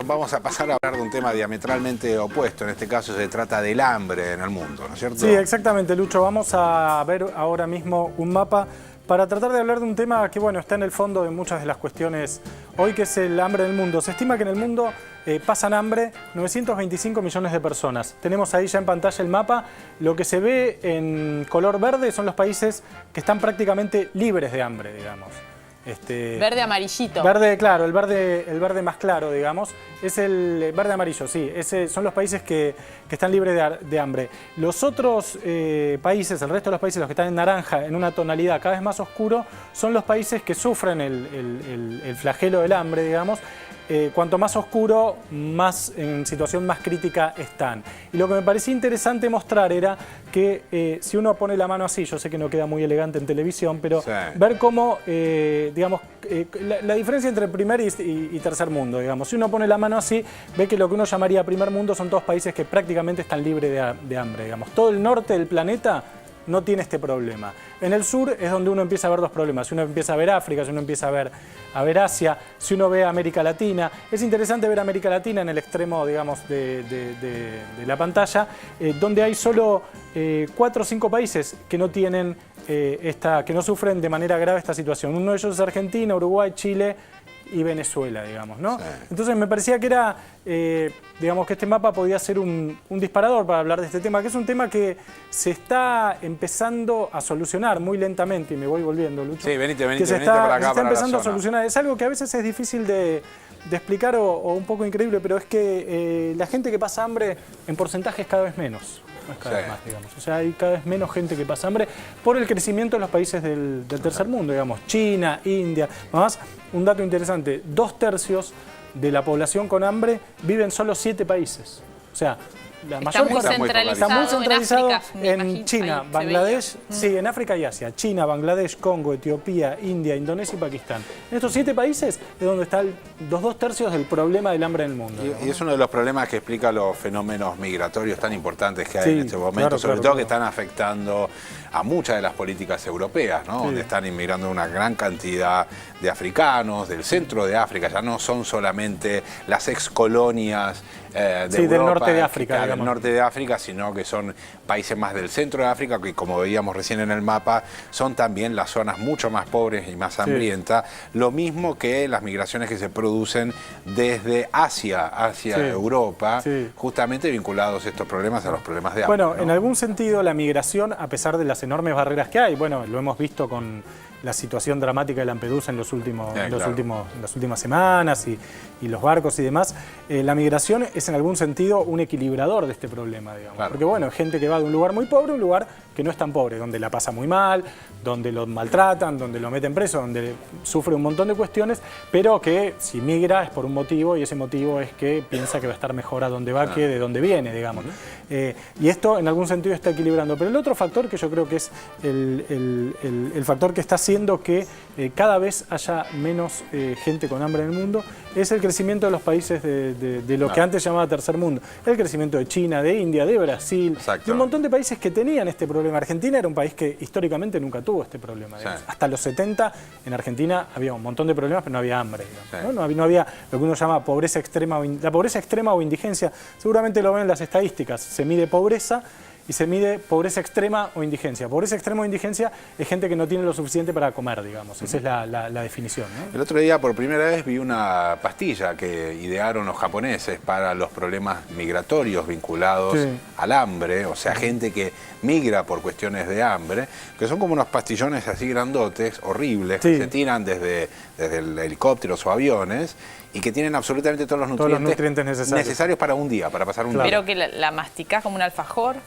vamos a pasar a hablar de un tema diametralmente opuesto. En este caso se trata del hambre en el mundo, ¿no es cierto? Sí, exactamente, Lucho. Vamos a ver ahora mismo un mapa para tratar de hablar de un tema que, bueno, está en el fondo de muchas de las cuestiones hoy, que es el hambre en el mundo. Se estima que en el mundo pasan hambre 925 millones de personas. Tenemos ahí ya en pantalla el mapa. Lo que se ve en color verde son los países que están prácticamente libres de hambre, digamos. Verde amarillito. Verde, claro, el verde más claro, digamos, es el verde amarillo, sí, son los países que están libres de hambre. Los otros países, el resto de los países, los que están en naranja, en una tonalidad cada vez más oscuro, son los países que sufren el flagelo del hambre, digamos. Cuanto más oscuro, más en situación más crítica están. Y lo que me parecía interesante mostrar era que si uno pone la mano así, yo sé que no queda muy elegante en televisión, pero sí, ver cómo, digamos, la diferencia entre primer y tercer mundo, digamos. Si uno pone la mano así, ve que lo que uno llamaría primer mundo son todos países que prácticamente están libres de hambre, digamos. Todo el norte del planeta no tiene este problema. En el sur es donde uno empieza a ver dos problemas. Si uno empieza a ver África, si uno empieza a ver Asia, si uno ve América Latina. Es interesante ver América Latina en el extremo, digamos, de la pantalla, donde hay solo 4 o 5 países que no tienen que no sufren de manera grave esta situación. Uno de ellos es Argentina, Uruguay, Chile y Venezuela, digamos, ¿no? Sí. Entonces me parecía que era, digamos, que este mapa podía ser un disparador para hablar de este tema, que es un tema que se está empezando a solucionar muy lentamente, y me voy volviendo, Lucho. Sí, venite para acá, se está empezando a solucionar. Es algo que a veces es difícil de explicar o un poco increíble, pero es que la gente que pasa hambre en porcentaje es cada vez menos. No es cada vez más, digamos. O sea, hay cada vez menos gente que pasa hambre por el crecimiento de los países del tercer mundo, digamos, China, India. Además, un dato interesante, 2/3 de la población con hambre vive en solo 7 países. O sea, la mayor parte está muy centralizado en China, Bangladesh, sí, en África y Asia. China, Bangladesh, Congo, Etiopía, India, Indonesia y Pakistán. En estos 7 países es donde están los 2/3 del problema del hambre en el mundo. Y es uno de los problemas que explica los fenómenos migratorios tan importantes que hay en este momento, sobre todo que están afectando a muchas de las políticas europeas, ¿no? Donde están inmigrando una gran cantidad de africanos, del centro de África. Ya no son solamente las excolonias de Europa, del norte de África, del norte de África, sino que son países más del centro de África, que como veíamos recién en el mapa, son también las zonas mucho más pobres y más hambrientas. Lo mismo que las migraciones que se producen desde Asia hacia Europa, justamente vinculados estos problemas a los problemas de hambre. Bueno, ¿no? En algún sentido la migración, a pesar de las enormes barreras que hay, bueno, lo hemos visto con la situación dramática de Lampedusa en las últimas semanas y los barcos y demás, la migración es en algún sentido un equilibrador de este problema, digamos. Claro. Porque bueno, gente que va de un lugar muy pobre a un lugar que no es tan pobre, donde la pasa muy mal, donde lo maltratan, donde lo meten preso, donde sufre un montón de cuestiones, pero que si migra es por un motivo, y ese motivo es que piensa que va a estar mejor a donde va que de donde viene, digamos. Y esto en algún sentido está equilibrando. Pero el otro factor que yo creo que es el factor que está haciendo que cada vez haya menos gente con hambre en el mundo es el crecimiento de los países de lo que antes llamaba tercer mundo. El crecimiento de China, de India, de Brasil, de un montón de países que tenían este problema. Argentina era un país que históricamente nunca tuvo este problema. Hasta los 70 en Argentina había un montón de problemas, pero no había hambre. ¿No? No había lo que uno llama pobreza extrema, la pobreza extrema o indigencia. Seguramente lo ven en las estadísticas. Se mide pobreza y se mide pobreza extrema o indigencia. Pobreza extrema o indigencia es gente que no tiene lo suficiente para comer, digamos. Esa es la definición, ¿no? El otro día, por primera vez, vi una pastilla que idearon los japoneses para los problemas migratorios vinculados al hambre, o sea, gente que migra por cuestiones de hambre, que son como unos pastillones así grandotes, horribles, que se tiran desde el helicópteros o aviones, y que tienen absolutamente todos los nutrientes necesarios para un día, para pasar un día. Pero que la masticás como un alfajor.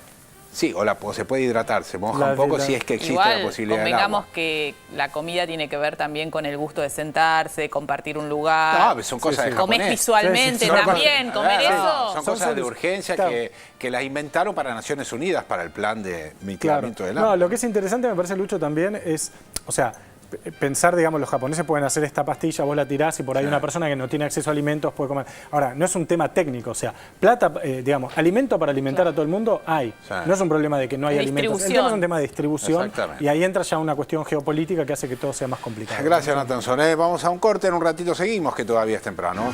Sí, o se puede hidratar, se moja un poco si es que existe la posibilidad del agua. Convengamos que la comida tiene que ver también con el gusto de sentarse, de compartir un lugar. No, son cosas de japonés. Comés visualmente también, comer eso. Son cosas de urgencia que las inventaron para Naciones Unidas, para el plan de mitigamiento del hambre. No, lo que es interesante, me parece, Lucho, también es, o sea, pensar, digamos, los japoneses pueden hacer esta pastilla, vos la tirás y por ahí una persona que no tiene acceso a alimentos puede comer. Ahora, no es un tema técnico, o sea, plata, digamos, alimento para alimentar a todo el mundo hay. No es un problema de que no hay alimentos. El tema es un tema de distribución y ahí entra ya una cuestión geopolítica que hace que todo sea más complicado. Gracias, Nathan Soler. Vamos a un corte, en un ratito seguimos, que todavía es temprano.